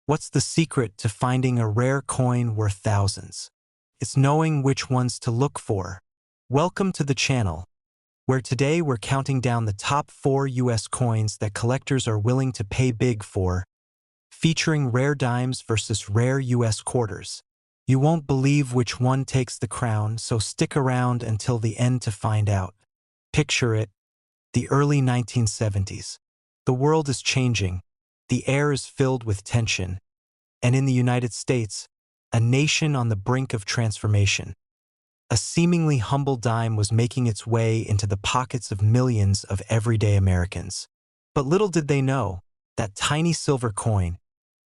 What's the secret to finding a rare coin worth thousands? It's knowing which ones to look for. Welcome to the channel, where today we're counting down the top 4 US coins that collectors are willing to pay big for, featuring rare dimes versus rare US quarters. You won't believe which one takes the crown, so stick around until the end to find out. Picture it, the early 1970s. The world is changing. The air is filled with tension. And in the United States, a nation on the brink of transformation. A seemingly humble dime was making its way into the pockets of millions of everyday Americans. But little did they know, that tiny silver coin,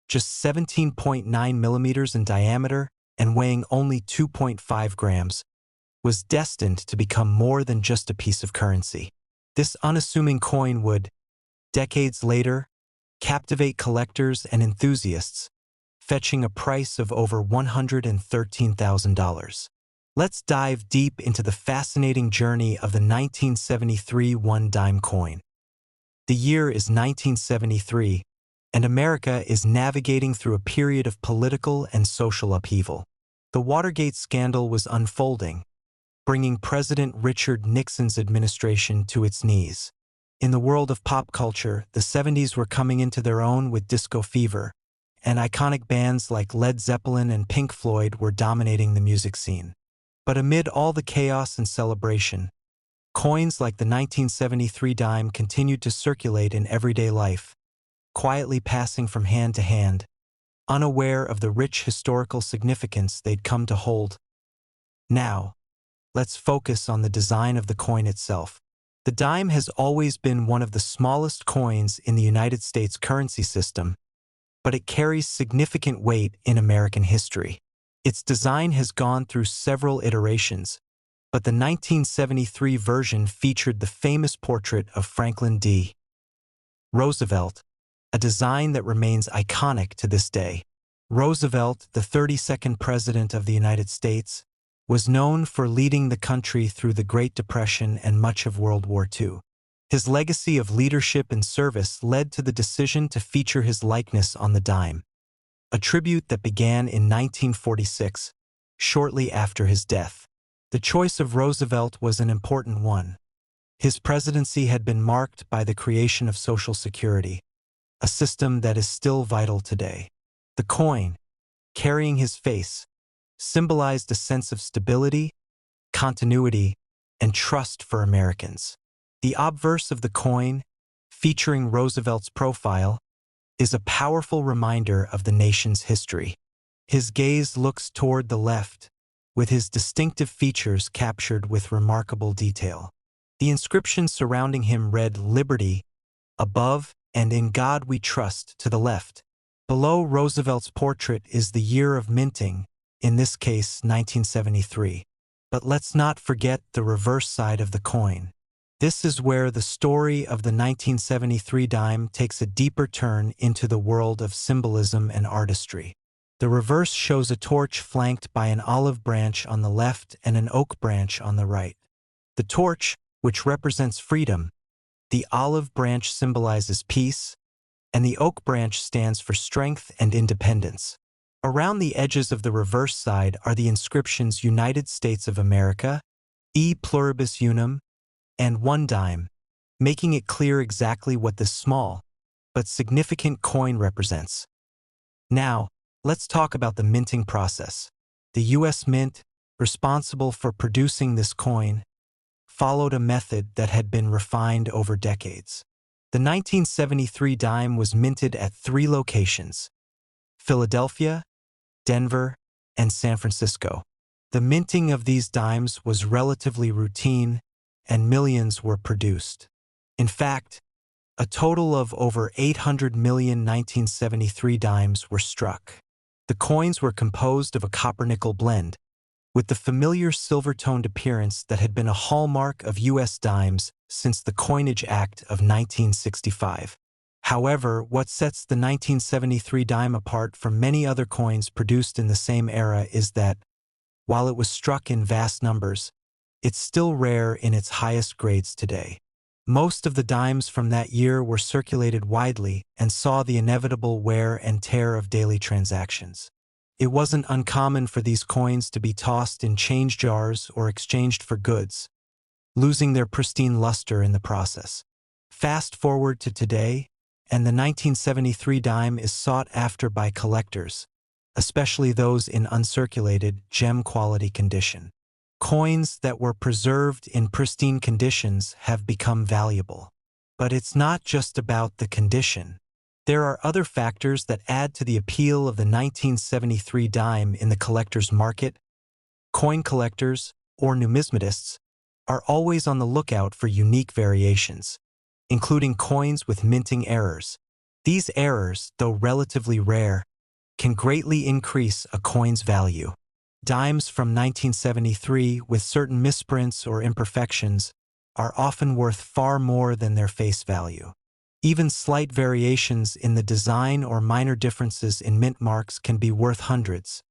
just 17.9 millimeters in diameter and weighing only 2.5 grams, was destined to become more than just a piece of currency. This unassuming coin would, decades later, captivate collectors and enthusiasts, fetching a price of over $113,000. Let's dive deep into the fascinating journey of the 1973 one-dime coin. The year is 1973, and America is navigating through a period of political and social upheaval. The Watergate scandal was unfolding, bringing President Richard Nixon's administration to its knees. In the world of pop culture, the 70s were coming into their own with disco fever, and iconic bands like Led Zeppelin and Pink Floyd were dominating the music scene. But amid all the chaos and celebration, coins like the 1973 dime continued to circulate in everyday life, quietly passing from hand to hand, unaware of the rich historical significance they'd come to hold. Now, let's focus on the design of the coin itself. The dime has always been one of the smallest coins in the United States currency system, but it carries significant weight in American history. Its design has gone through several iterations, but the 1973 version featured the famous portrait of Franklin D. Roosevelt, a design that remains iconic to this day. Roosevelt, the 32nd President of the United States, was known for leading the country through the Great Depression and much of World War II. His legacy of leadership and service led to the decision to feature his likeness on the dime, a tribute that began in 1946, shortly after his death. The choice of Roosevelt was an important one. His presidency had been marked by the creation of Social Security, a system that is still vital today. The coin, carrying his face, symbolized a sense of stability, continuity, and trust for Americans. The obverse of the coin, featuring Roosevelt's profile, is a powerful reminder of the nation's history. His gaze looks toward the left, with his distinctive features captured with remarkable detail. The inscription surrounding him read "Liberty" above and "In God We Trust" to the left. Below Roosevelt's portrait is the year of minting, in this case 1973. But let's not forget the reverse side of the coin. This is where the story of the 1973 dime takes a deeper turn into the world of symbolism and artistry. The reverse shows a torch flanked by an olive branch on the left and an oak branch on the right. The torch, which represents freedom, the olive branch symbolizes peace, and the oak branch stands for strength and independence. Around the edges of the reverse side are the inscriptions United States of America, E pluribus unum, and one dime, making it clear exactly what this small, but significant coin represents. Now, let's talk about the minting process. The U.S. Mint, responsible for producing this coin, followed a method that had been refined over decades. The 1973 dime was minted at 3 locations: Philadelphia, Denver, and San Francisco. The minting of these dimes was relatively routine, and millions were produced. In fact, a total of over 800 million 1973 dimes were struck. The coins were composed of a copper-nickel blend, with the familiar silver-toned appearance that had been a hallmark of U.S. dimes since the Coinage Act of 1965. However, what sets the 1973 dime apart from many other coins produced in the same era is that, while it was struck in vast numbers, it's still rare in its highest grades today. Most of the dimes from that year were circulated widely and saw the inevitable wear and tear of daily transactions. It wasn't uncommon for these coins to be tossed in change jars or exchanged for goods, losing their pristine luster in the process. Fast forward to today, and the 1973 dime is sought after by collectors, especially those in uncirculated, gem-quality condition. Coins that were preserved in pristine conditions have become valuable. But it's not just about the condition. There are other factors that add to the appeal of the 1973 dime in the collector's market. Coin collectors, or numismatists, are always on the lookout for unique variations, including coins with minting errors. These errors, though relatively rare, can greatly increase a coin's value. Dimes from 1973 with certain misprints or imperfections are often worth far more than their face value. Even slight variations in the design or minor differences in mint marks can be worth hundreds,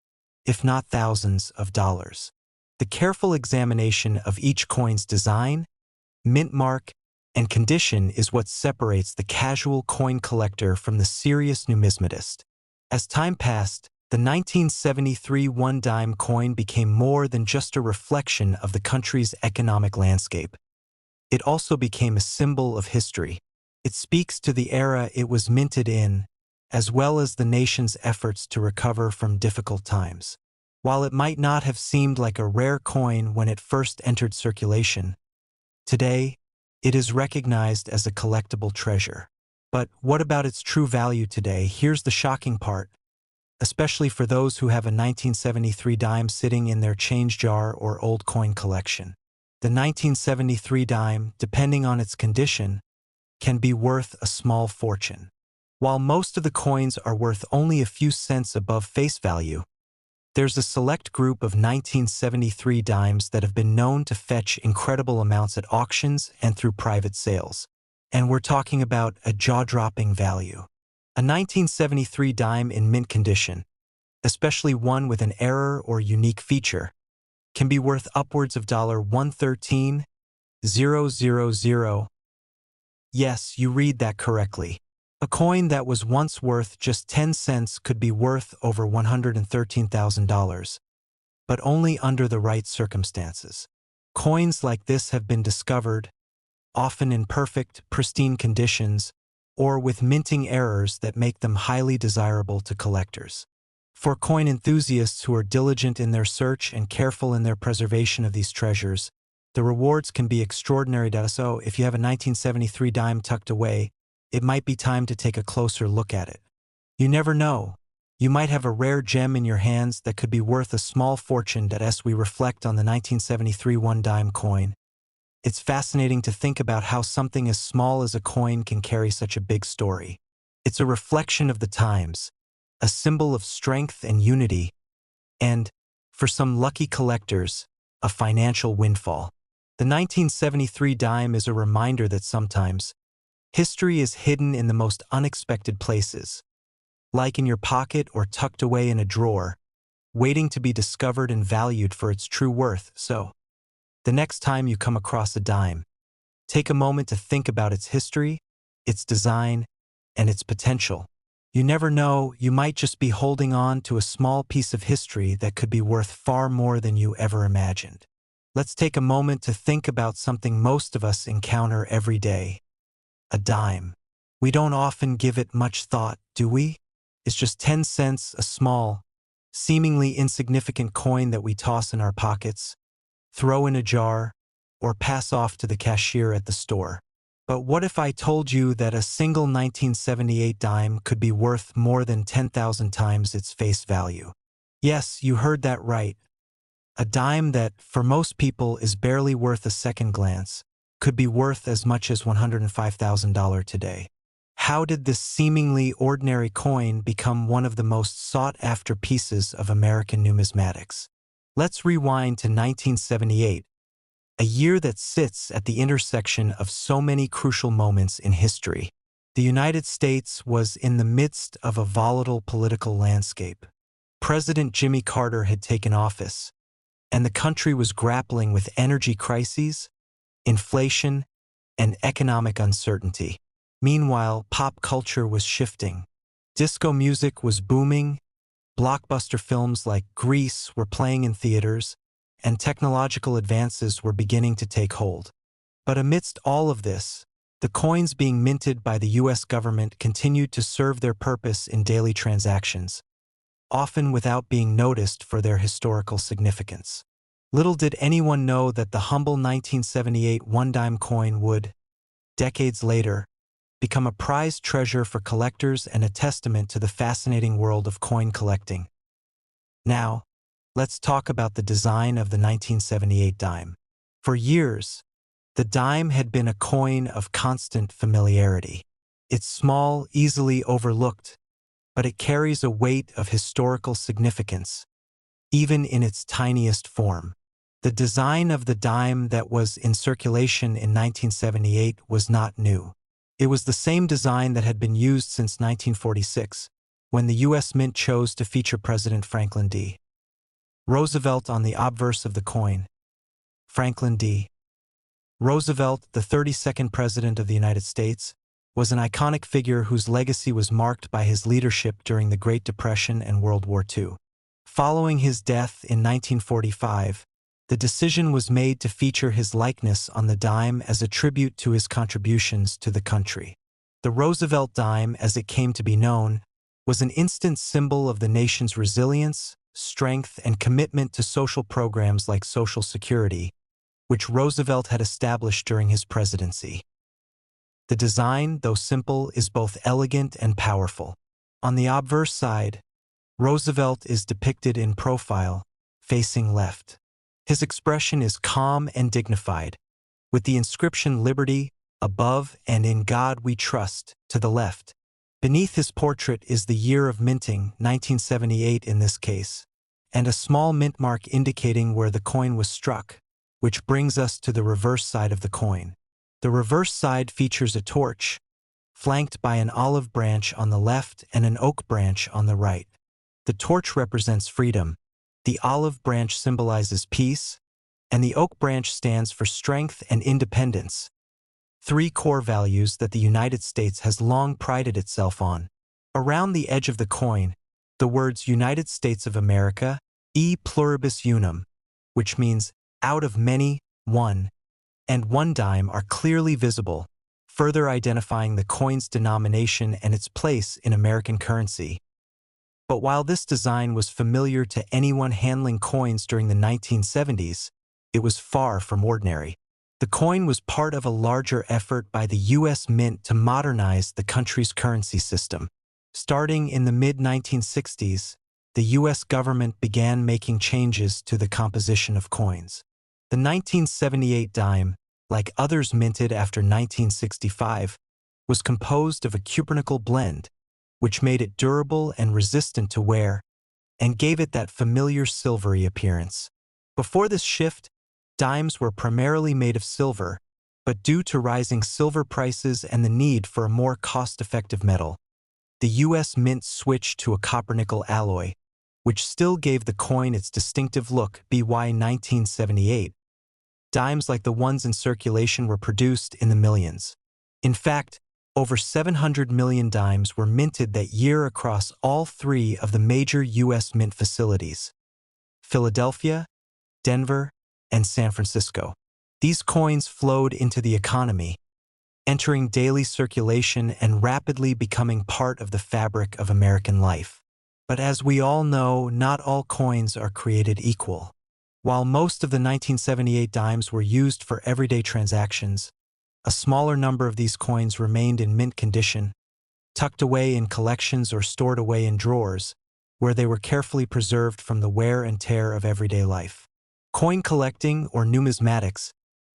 if not thousands, of dollars. The careful examination of each coin's design, mint mark, and condition is what separates the casual coin collector from the serious numismatist. As time passed, the 1973 one-dime coin became more than just a reflection of the country's economic landscape. It also became a symbol of history. It speaks to the era it was minted in, as well as the nation's efforts to recover from difficult times. While it might not have seemed like a rare coin when it first entered circulation, today, it is recognized as a collectible treasure. But what about its true value today? Here's the shocking part. Especially for those who have a 1973 dime sitting in their change jar or old coin collection. The 1973 dime, depending on its condition, can be worth a small fortune. While most of the coins are worth only a few cents above face value, there's a select group of 1973 dimes that have been known to fetch incredible amounts at auctions and through private sales. And we're talking about a jaw-dropping value. A 1973 dime in mint condition, especially one with an error or unique feature, can be worth upwards of $113,000. Yes, you read that correctly. A coin that was once worth just 10 cents could be worth over $113,000, but only under the right circumstances. Coins like this have been discovered, often in perfect, pristine conditions, or with minting errors that make them highly desirable to collectors. For coin enthusiasts who are diligent in their search and careful in their preservation of these treasures, the rewards can be extraordinary. So, if you have a 1973 dime tucked away, it might be time to take a closer look at it. You never know. You might have a rare gem in your hands that could be worth a small fortune. As we reflect on the 1973 one-dime coin, it's fascinating to think about how something as small as a coin can carry such a big story. It's a reflection of the times, a symbol of strength and unity, and, for some lucky collectors, a financial windfall. The 1973 dime is a reminder that sometimes, history is hidden in the most unexpected places, like in your pocket or tucked away in a drawer, waiting to be discovered and valued for its true worth. So, the next time you come across a dime, take a moment to think about its history, its design, and its potential. You never know, you might just be holding on to a small piece of history that could be worth far more than you ever imagined. Let's take a moment to think about something most of us encounter every day. A dime. We don't often give it much thought, do we? It's just 10 cents, a small, seemingly insignificant coin that we toss in our pockets, throw in a jar, or pass off to the cashier at the store. But what if I told you that a single 1978 dime could be worth more than 10,000 times its face value? Yes, you heard that right. A dime that, for most people, is barely worth a second glance, could be worth as much as $105,000 today. How did this seemingly ordinary coin become one of the most sought-after pieces of American numismatics? Let's rewind to 1978, a year that sits at the intersection of so many crucial moments in history. The United States was in the midst of a volatile political landscape. President Jimmy Carter had taken office, and the country was grappling with energy crises, inflation, and economic uncertainty. Meanwhile, pop culture was shifting. Disco music was booming, blockbuster films like Grease were playing in theaters, and technological advances were beginning to take hold. But amidst all of this, the coins being minted by the U.S. government continued to serve their purpose in daily transactions, often without being noticed for their historical significance. Little did anyone know that the humble 1978 one-dime coin would, decades later, become a prized treasure for collectors and a testament to the fascinating world of coin collecting. Now, let's talk about the design of the 1978 dime. For years, the dime had been a coin of constant familiarity. It's small, easily overlooked, but it carries a weight of historical significance, even in its tiniest form. The design of the dime that was in circulation in 1978 was not new. It was the same design that had been used since 1946, when the U.S. Mint chose to feature President Franklin D. Roosevelt on the obverse of the coin. Franklin D. Roosevelt, the 32nd President of the United States, was an iconic figure whose legacy was marked by his leadership during the Great Depression and World War II. Following his death in 1945, the decision was made to feature his likeness on the dime as a tribute to his contributions to the country. The Roosevelt dime, as it came to be known, was an instant symbol of the nation's resilience, strength, and commitment to social programs like Social Security, which Roosevelt had established during his presidency. The design, though simple, is both elegant and powerful. On the obverse side, Roosevelt is depicted in profile, facing left. His expression is calm and dignified, with the inscription Liberty above and In God We Trust to the left. Beneath his portrait is the year of minting, 1978 in this case, and a small mint mark indicating where the coin was struck, which brings us to the reverse side of the coin. The reverse side features a torch, flanked by an olive branch on the left and an oak branch on the right. The torch represents freedom, the olive branch symbolizes peace, and the oak branch stands for strength and independence, three core values that the United States has long prided itself on. Around the edge of the coin, the words United States of America, e pluribus unum, which means out of many, one, and one dime are clearly visible, further identifying the coin's denomination and its place in American currency. But while this design was familiar to anyone handling coins during the 1970s, it was far from ordinary. The coin was part of a larger effort by the U.S. Mint to modernize the country's currency system. Starting in the mid-1960s, the U.S. government began making changes to the composition of coins. The 1978 dime, like others minted after 1965, was composed of a cupronickel blend, which made it durable and resistant to wear, and gave it that familiar silvery appearance. Before this shift, dimes were primarily made of silver, but due to rising silver prices and the need for a more cost-effective metal, the U.S. Mint switched to a copper-nickel alloy, which still gave the coin its distinctive look. BY 1978, dimes like the ones in circulation were produced in the millions. In fact, over 700 million dimes were minted that year across all three of the major U.S. Mint facilities: Philadelphia, Denver, and San Francisco. These coins flowed into the economy, entering daily circulation and rapidly becoming part of the fabric of American life. But as we all know, not all coins are created equal. While most of the 1978 dimes were used for everyday transactions, a smaller number of these coins remained in mint condition, tucked away in collections or stored away in drawers, where they were carefully preserved from the wear and tear of everyday life. Coin collecting, or numismatics,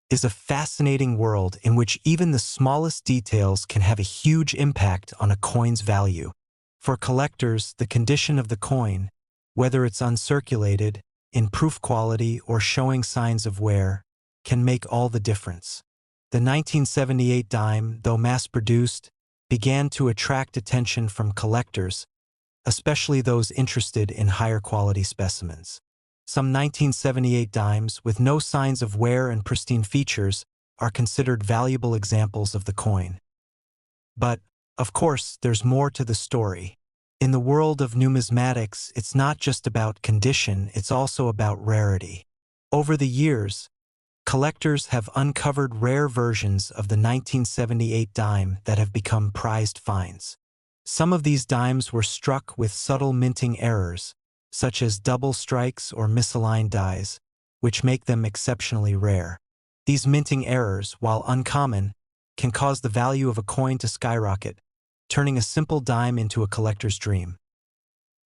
is a fascinating world in which even the smallest details can have a huge impact on a coin's value. For collectors, the condition of the coin, whether it's uncirculated, in proof quality, or showing signs of wear, can make all the difference. The 1978 dime, though mass-produced, began to attract attention from collectors, especially those interested in higher-quality specimens. Some 1978 dimes, with no signs of wear and pristine features, are considered valuable examples of the coin. But, of course, there's more to the story. In the world of numismatics, it's not just about condition, it's also about rarity. Over the years, collectors have uncovered rare versions of the 1978 dime that have become prized finds. Some of these dimes were struck with subtle minting errors, such as double strikes or misaligned dies, which make them exceptionally rare. These minting errors, while uncommon, can cause the value of a coin to skyrocket, turning a simple dime into a collector's dream.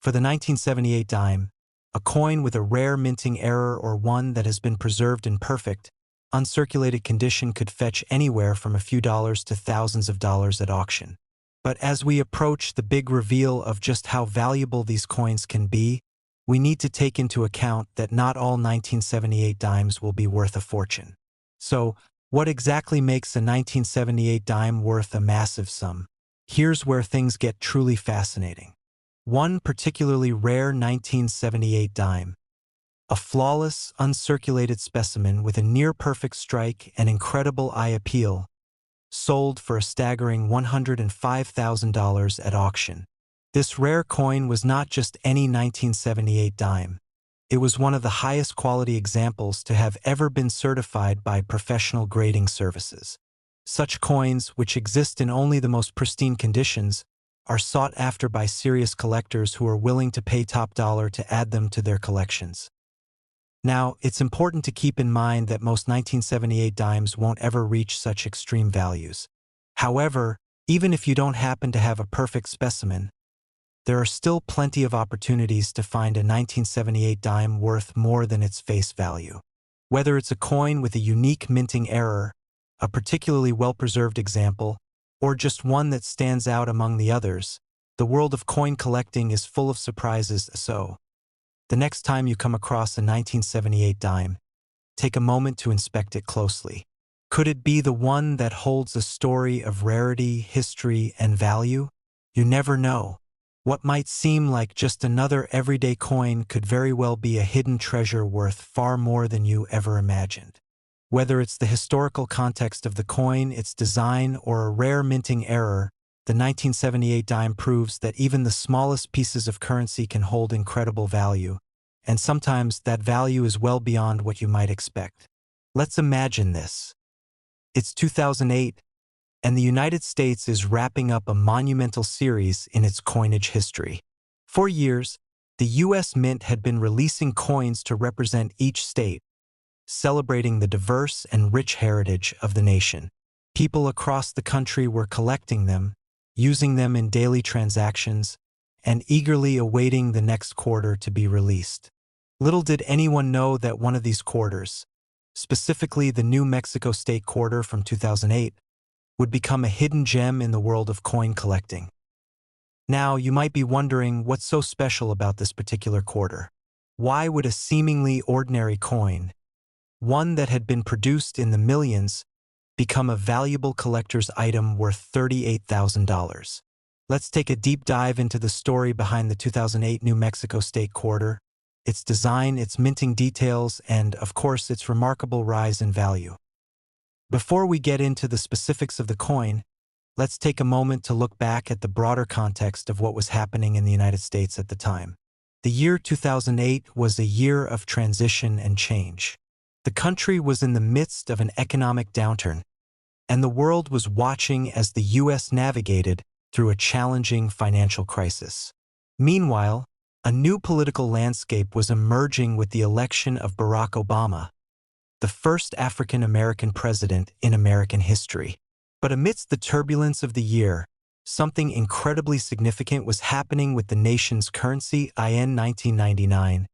For the 1978 dime, a coin with a rare minting error or one that has been preserved in perfect, uncirculated condition could fetch anywhere from a few dollars to thousands of dollars at auction. But as we approach the big reveal of just how valuable these coins can be, we need to take into account that not all 1978 dimes will be worth a fortune. So, what exactly makes a 1978 dime worth a massive sum? Here's where things get truly fascinating. One particularly rare 1978 dime. A flawless, uncirculated specimen with a near-perfect strike and incredible eye appeal, sold for a staggering $105,000 at auction. This rare coin was not just any 1978 dime. It was one of the highest quality examples to have ever been certified by professional grading services. Such coins, which exist in only the most pristine conditions, are sought after by serious collectors who are willing to pay top dollar to add them to their collections. Now, it's important to keep in mind that most 1978 dimes won't ever reach such extreme values. However, even if you don't happen to have a perfect specimen, there are still plenty of opportunities to find a 1978 dime worth more than its face value. Whether it's a coin with a unique minting error, a particularly well-preserved example, or just one that stands out among the others, the world of coin collecting is full of surprises. So, the next time you come across a 1978 dime, take a moment to inspect it closely. Could it be the one that holds a story of rarity, history, and value? You never know. What might seem like just another everyday coin could very well be a hidden treasure worth far more than you ever imagined. Whether it's the historical context of the coin, its design, or a rare minting error, the 1978 dime proves that even the smallest pieces of currency can hold incredible value, and sometimes that value is well beyond what you might expect. Let's imagine this. It's 2008, and the United States is wrapping up a monumental series in its coinage history. For years, the U.S. Mint had been releasing coins to represent each state, celebrating the diverse and rich heritage of the nation. People across the country were collecting them, using them in daily transactions, and eagerly awaiting the next quarter to be released. Little did anyone know that one of these quarters, specifically the New Mexico State quarter from 2008, would become a hidden gem in the world of coin collecting. Now, you might be wondering what's so special about this particular quarter. Why would a seemingly ordinary coin, one that had been produced in the millions, become a valuable collector's item worth $38,000? Let's take a deep dive into the story behind the 2008 New Mexico State quarter, its design, its minting details, and, of course, its remarkable rise in value. Before we get into the specifics of the coin, let's take a moment to look back at the broader context of what was happening in the United States at the time. The year 2008 was a year of transition and change. The country was in the midst of an economic downturn, and the world was watching as the U.S. navigated through a challenging financial crisis. Meanwhile, a new political landscape was emerging with the election of Barack Obama, the first African-American president in American history. But amidst the turbulence of the year, something incredibly significant was happening with the nation's currency. In 1999,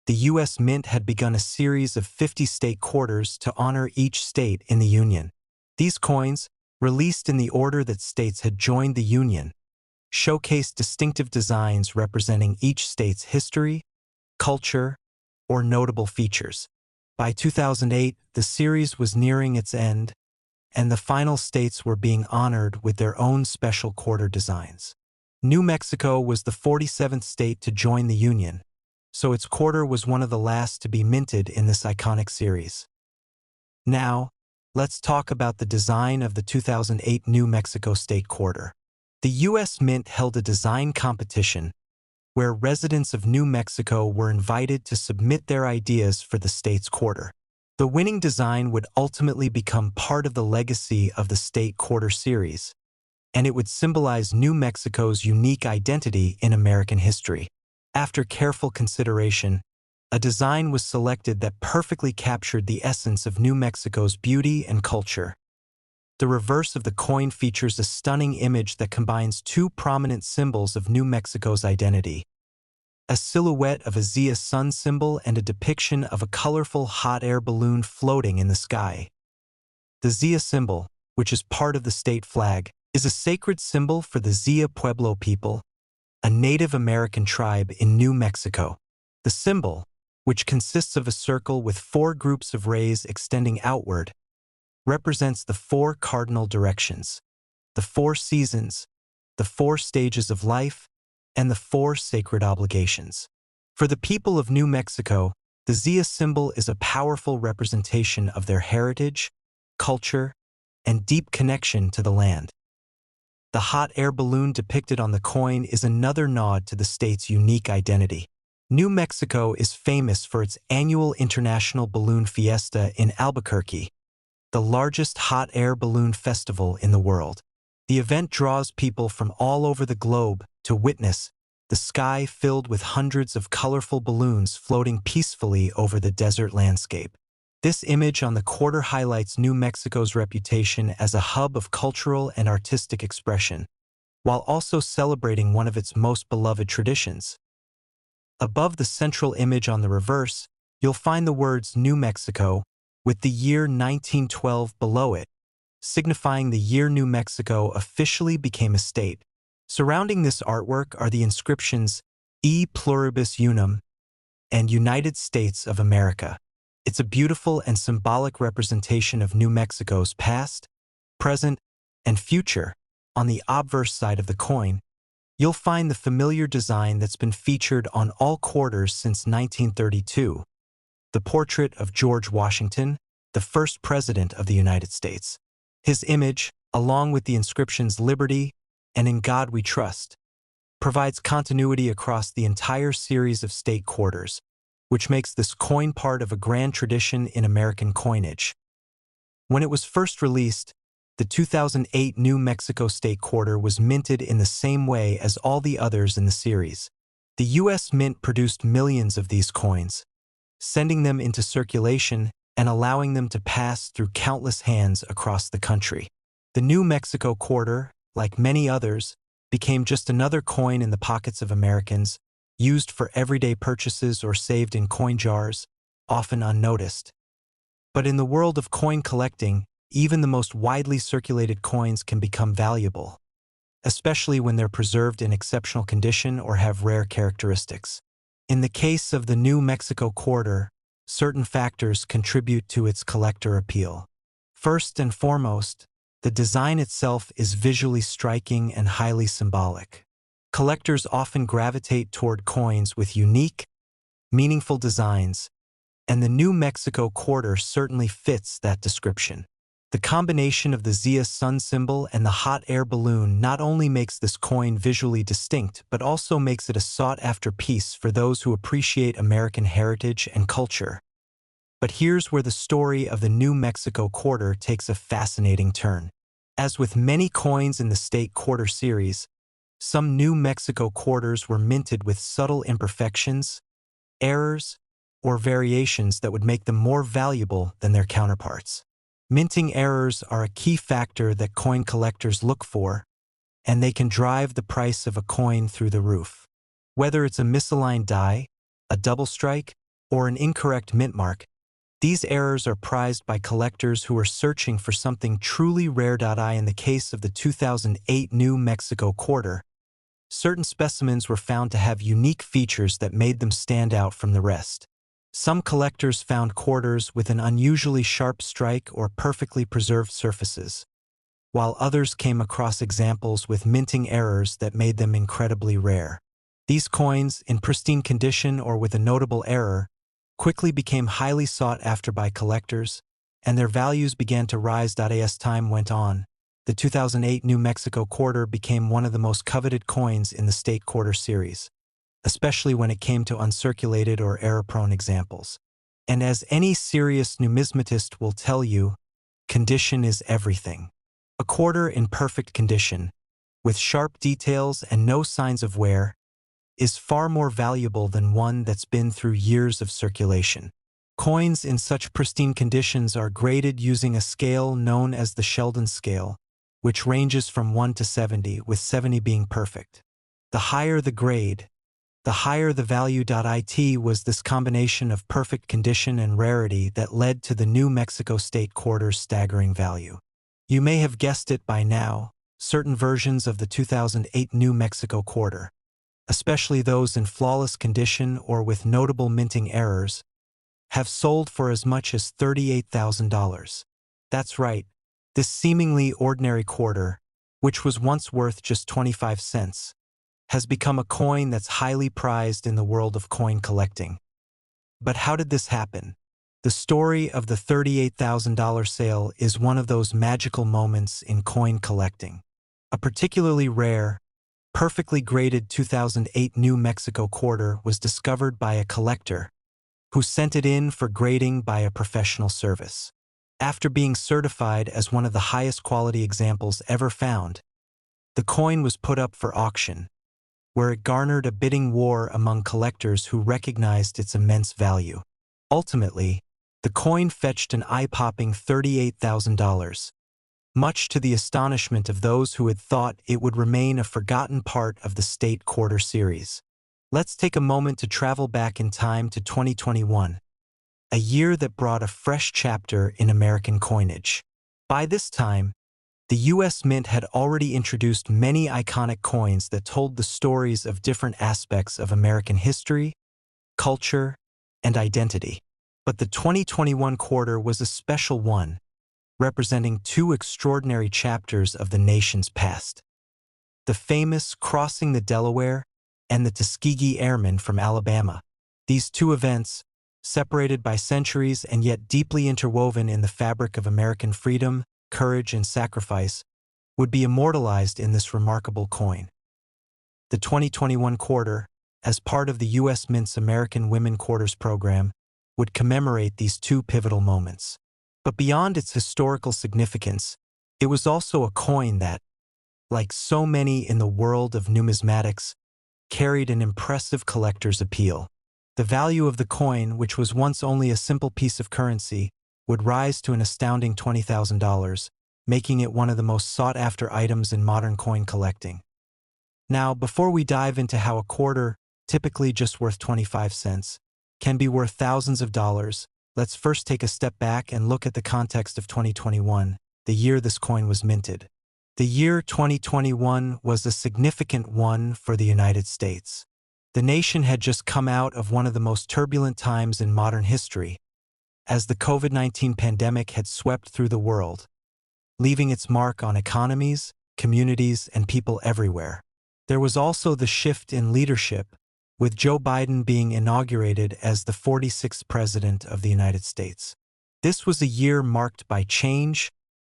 the U.S. Mint had begun a series of 50 state quarters to honor each state in the Union. These coins, released in the order that states had joined the Union, showcased distinctive designs representing each state's history, culture, or notable features. By 2008, the series was nearing its end, and the final states were being honored with their own special quarter designs. New Mexico was the 47th state to join the Union, so its quarter was one of the last to be minted in this iconic series. Now, let's talk about the design of the 2008 New Mexico State Quarter. The U.S. Mint held a design competition where residents of New Mexico were invited to submit their ideas for the state's quarter. The winning design would ultimately become part of the legacy of the State Quarter series, and it would symbolize New Mexico's unique identity in American history. After careful consideration, a design was selected that perfectly captured the essence of New Mexico's beauty and culture. The reverse of the coin features a stunning image that combines two prominent symbols of New Mexico's identity: a silhouette of a Zia sun symbol and a depiction of a colorful hot air balloon floating in the sky. The Zia symbol, which is part of the state flag, is a sacred symbol for the Zia Pueblo people, a Native American tribe in New Mexico. The symbol, which consists of a circle with four groups of rays extending outward, represents the four cardinal directions, the four seasons, the four stages of life, and the four sacred obligations. For the people of New Mexico, the Zia symbol is a powerful representation of their heritage, culture, and deep connection to the land. The hot air balloon depicted on the coin is another nod to the state's unique identity. New Mexico is famous for its annual International Balloon Fiesta in Albuquerque, the largest hot air balloon festival in the world. The event draws people from all over the globe to witness the sky filled with hundreds of colorful balloons floating peacefully over the desert landscape. This image on the quarter highlights New Mexico's reputation as a hub of cultural and artistic expression, while also celebrating one of its most beloved traditions. Above the central image on the reverse, you'll find the words New Mexico, with the year 1912 below it, signifying the year New Mexico officially became a state. Surrounding this artwork are the inscriptions E Pluribus Unum and United States of America. It's a beautiful and symbolic representation of New Mexico's past, present, and future. On the obverse side of the coin, you'll find the familiar design that's been featured on all quarters since 1932, the portrait of George Washington, the first president of the United States. His image, along with the inscriptions Liberty and In God We Trust, provides continuity across the entire series of state quarters, which makes this coin part of a grand tradition in American coinage. When it was first released, the 2008 New Mexico State Quarter was minted in the same way as all the others in the series. The U.S. Mint produced millions of these coins, sending them into circulation and allowing them to pass through countless hands across the country. The New Mexico Quarter, like many others, became just another coin in the pockets of Americans, used for everyday purchases or saved in coin jars, often unnoticed. But in the world of coin collecting, even the most widely circulated coins can become valuable, especially when they're preserved in exceptional condition or have rare characteristics. In the case of the New Mexico Quarter, certain factors contribute to its collector appeal. First and foremost, the design itself is visually striking and highly symbolic. Collectors often gravitate toward coins with unique, meaningful designs, and the New Mexico Quarter certainly fits that description. The combination of the Zia sun symbol and the hot air balloon not only makes this coin visually distinct, but also makes it a sought-after piece for those who appreciate American heritage and culture. But here's where the story of the New Mexico Quarter takes a fascinating turn. As with many coins in the State Quarter series, some New Mexico quarters were minted with subtle imperfections, errors, or variations that would make them more valuable than their counterparts. Minting errors are a key factor that coin collectors look for, and they can drive the price of a coin through the roof. Whether it's a misaligned die, a double strike, or an incorrect mint mark, these errors are prized by collectors who are searching for something truly rare. In the case of the 2008 New Mexico Quarter, certain specimens were found to have unique features that made them stand out from the rest. Some collectors found quarters with an unusually sharp strike or perfectly preserved surfaces, while others came across examples with minting errors that made them incredibly rare. These coins, in pristine condition or with a notable error, quickly became highly sought after by collectors, and their values began to rise. As time went on, the 2008 New Mexico quarter became one of the most coveted coins in the state quarter series, especially when it came to uncirculated or error-prone examples. And as any serious numismatist will tell you, condition is everything. A quarter in perfect condition, with sharp details and no signs of wear, is far more valuable than one that's been through years of circulation. Coins in such pristine conditions are graded using a scale known as the Sheldon scale, which ranges from 1 to 70, with 70 being perfect. The higher the grade, the higher the value. It was this combination of perfect condition and rarity that led to the New Mexico State quarter's staggering value. You may have guessed it by now, certain versions of the 2008 New Mexico quarter, especially those in flawless condition or with notable minting errors, have sold for as much as $38,000. That's right, this seemingly ordinary quarter, which was once worth just 25 cents, has become a coin that's highly prized in the world of coin collecting. But how did this happen? The story of the $38,000 sale is one of those magical moments in coin collecting. A particularly rare, perfectly graded 2008 New Mexico quarter was discovered by a collector who sent it in for grading by a professional service. After being certified as one of the highest quality examples ever found, the coin was put up for auction, where it garnered a bidding war among collectors who recognized its immense value. Ultimately, the coin fetched an eye-popping $38,000, much to the astonishment of those who had thought it would remain a forgotten part of the state quarter series. Let's take a moment to travel back in time to 2021, a year that brought a fresh chapter in American coinage. By this time, the U.S. Mint had already introduced many iconic coins that told the stories of different aspects of American history, culture, and identity. But the 2021 quarter was a special one, representing two extraordinary chapters of the nation's past. The famous Crossing the Delaware and the Tuskegee Airmen from Alabama. These two events, separated by centuries and yet deeply interwoven in the fabric of American freedom, courage, and sacrifice, would be immortalized in this remarkable coin. The 2021 quarter, as part of the U.S. Mint's American Women Quarters program, would commemorate these two pivotal moments. But beyond its historical significance, it was also a coin that, like so many in the world of numismatics, carried an impressive collector's appeal. The value of the coin, which was once only a simple piece of currency, would rise to an astounding $20,000, making it one of the most sought-after items in modern coin collecting. Now, before we dive into how a quarter, typically just worth 25 cents, can be worth thousands of dollars, let's first take a step back and look at the context of 2021, the year this coin was minted. The year 2021 was a significant one for the United States. The nation had just come out of one of the most turbulent times in modern history, as the COVID-19 pandemic had swept through the world, leaving its mark on economies, communities, and people everywhere. There was also the shift in leadership, with Joe Biden being inaugurated as the 46th President of the United States. This was a year marked by change,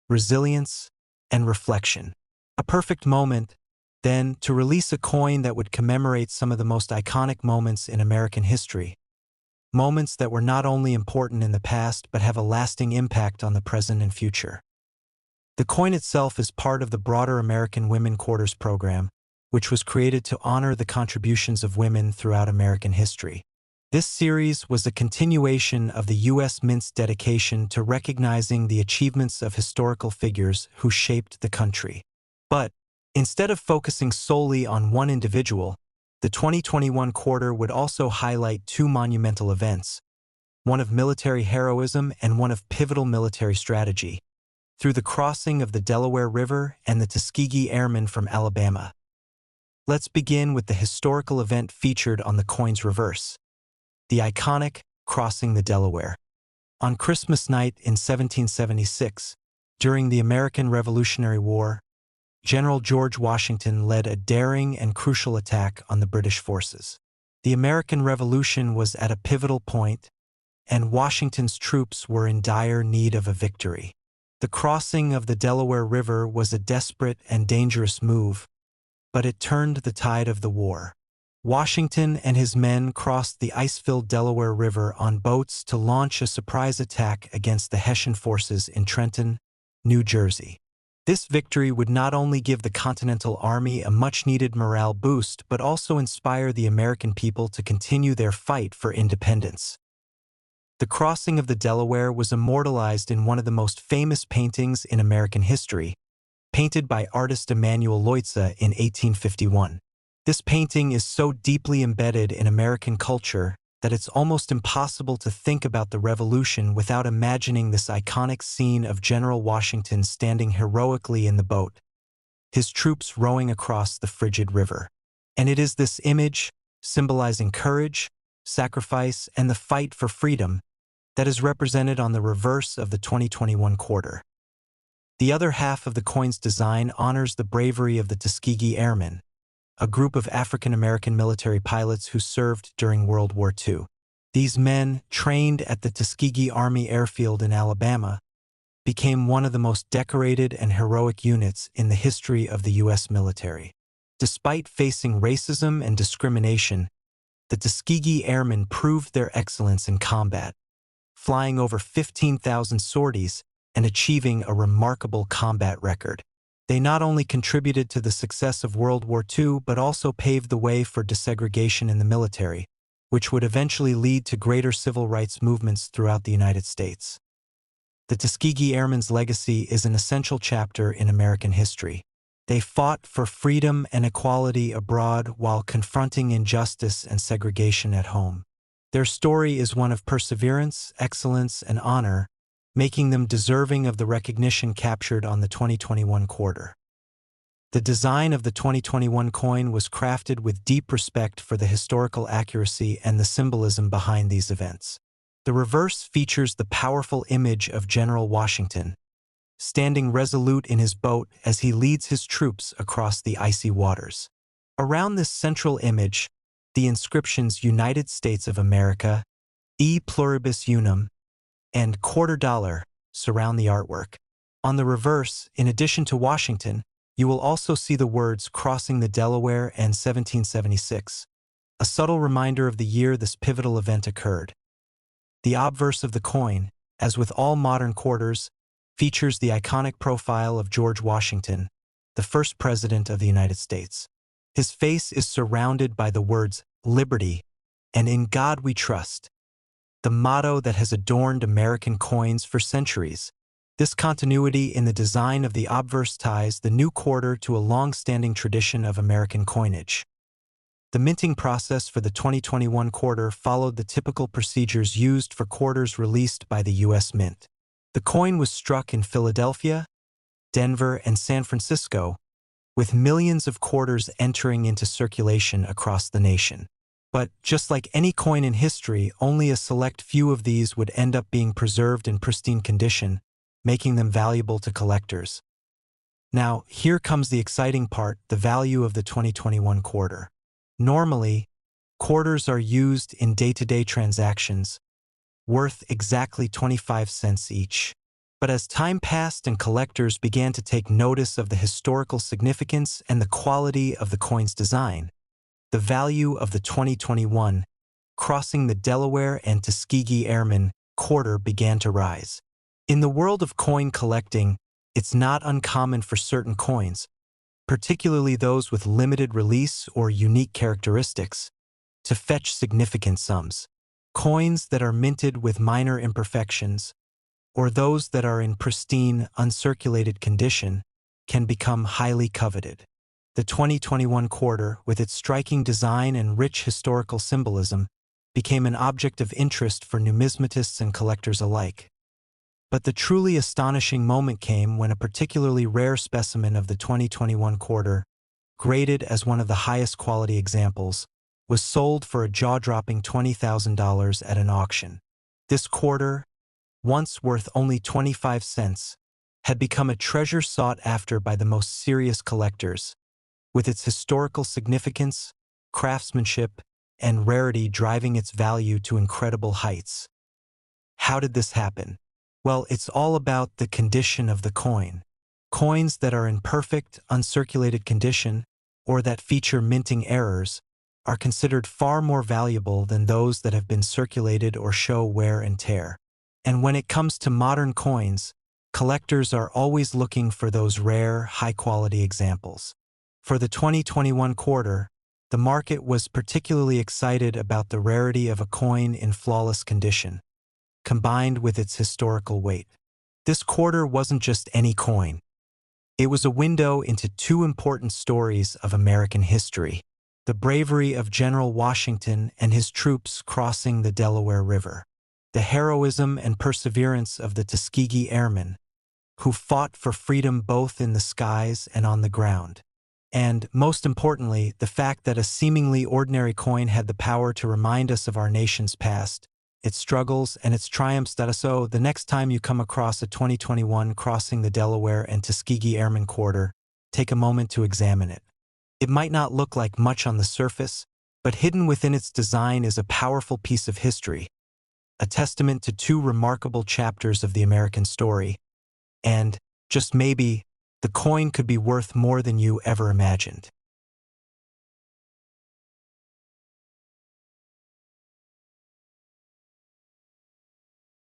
resilience, and reflection. A perfect moment, then, to release a coin that would commemorate some of the most iconic moments in American history. Moments that were not only important in the past but have a lasting impact on the present and future. The coin itself is part of the broader American Women Quarters program, which was created to honor the contributions of women throughout American history. This series was a continuation of the U.S. Mint's dedication to recognizing the achievements of historical figures who shaped the country. But, instead of focusing solely on one individual, the 2021 quarter would also highlight two monumental events, one of military heroism and one of pivotal military strategy, through the crossing of the Delaware River and the Tuskegee Airmen from Alabama. Let's begin with the historical event featured on the coin's reverse, the iconic Crossing the Delaware. On Christmas night in 1776, during the American Revolutionary War, General George Washington led a daring and crucial attack on the British forces. The American Revolution was at a pivotal point, and Washington's troops were in dire need of a victory. The crossing of the Delaware River was a desperate and dangerous move, but it turned the tide of the war. Washington and his men crossed the ice-filled Delaware River on boats to launch a surprise attack against the Hessian forces in Trenton, New Jersey. This victory would not only give the Continental Army a much-needed morale boost, but also inspire the American people to continue their fight for independence. The crossing of the Delaware was immortalized in one of the most famous paintings in American history, painted by artist Emanuel Leutze in 1851. This painting is so deeply embedded in American culture that it's almost impossible to think about the Revolution without imagining this iconic scene of General Washington standing heroically in the boat, his troops rowing across the frigid river. And it is this image, symbolizing courage, sacrifice, and the fight for freedom, that is represented on the reverse of the 2021 quarter. The other half of the coin's design honors the bravery of the Tuskegee Airmen, a group of African-American military pilots who served during World War II. These men, trained at the Tuskegee Army Airfield in Alabama, became one of the most decorated and heroic units in the history of the U.S. military. Despite facing racism and discrimination, the Tuskegee Airmen proved their excellence in combat, flying over 15,000 sorties and achieving a remarkable combat record. They not only contributed to the success of World War II, but also paved the way for desegregation in the military, which would eventually lead to greater civil rights movements throughout the United States. The Tuskegee Airmen's legacy is an essential chapter in American history. They fought for freedom and equality abroad while confronting injustice and segregation at home. Their story is one of perseverance, excellence, and honor, making them deserving of the recognition captured on the 2021 quarter. The design of the 2021 coin was crafted with deep respect for the historical accuracy and the symbolism behind these events. The reverse features the powerful image of General Washington, standing resolute in his boat as he leads his troops across the icy waters. Around this central image, the inscriptions United States of America, E Pluribus Unum, and $quarter surround the artwork. On the reverse, in addition to Washington, you will also see the words crossing the Delaware and 1776, a subtle reminder of the year this pivotal event occurred. The obverse of the coin, as with all modern quarters, features the iconic profile of George Washington, the first president of the United States. His face is surrounded by the words "Liberty" and "In God We Trust," the motto that has adorned American coins for centuries. This continuity in the design of the obverse ties the new quarter to a long-standing tradition of American coinage. The minting process for the 2021 quarter followed the typical procedures used for quarters released by the U.S. Mint. The coin was struck in Philadelphia, Denver, and San Francisco, with millions of quarters entering into circulation across the nation. But just like any coin in history, only a select few of these would end up being preserved in pristine condition, making them valuable to collectors. Now, here comes the exciting part, the value of the 2021 quarter. Normally, quarters are used in day-to-day transactions, worth exactly 25 cents each. But as time passed and collectors began to take notice of the historical significance and the quality of the coin's design, the value of the 2021 crossing the Delaware and Tuskegee Airmen quarter began to rise. In the world of coin collecting, it's not uncommon for certain coins, particularly those with limited release or unique characteristics, to fetch significant sums. Coins that are minted with minor imperfections, or those that are in pristine, uncirculated condition, can become highly coveted. The 2021 quarter, with its striking design and rich historical symbolism, became an object of interest for numismatists and collectors alike. But the truly astonishing moment came when a particularly rare specimen of the 2021 quarter, graded as one of the highest quality examples, was sold for a jaw-dropping $20,000 at an auction. This quarter, once worth only 25 cents, had become a treasure sought after by the most serious collectors, with its historical significance, craftsmanship, and rarity driving its value to incredible heights. How did this happen? Well, it's all about the condition of the coin. Coins that are in perfect, uncirculated condition, or that feature minting errors, are considered far more valuable than those that have been circulated or show wear and tear. And when it comes to modern coins, collectors are always looking for those rare, high-quality examples. For the 2021 quarter, the market was particularly excited about the rarity of a coin in flawless condition, combined with its historical weight. This quarter wasn't just any coin. It was a window into two important stories of American history: the bravery of General Washington and his troops crossing the Delaware River, the heroism and perseverance of the Tuskegee Airmen, who fought for freedom both in the skies and on the ground. And, most importantly, the fact that a seemingly ordinary coin had the power to remind us of our nation's past, its struggles, and its triumphs. So, the next time you come across a 2021 crossing the Delaware and Tuskegee Airmen quarter, take a moment to examine it. It might not look like much on the surface, but hidden within its design is a powerful piece of history, a testament to two remarkable chapters of the American story. And, just maybe, the coin could be worth more than you ever imagined.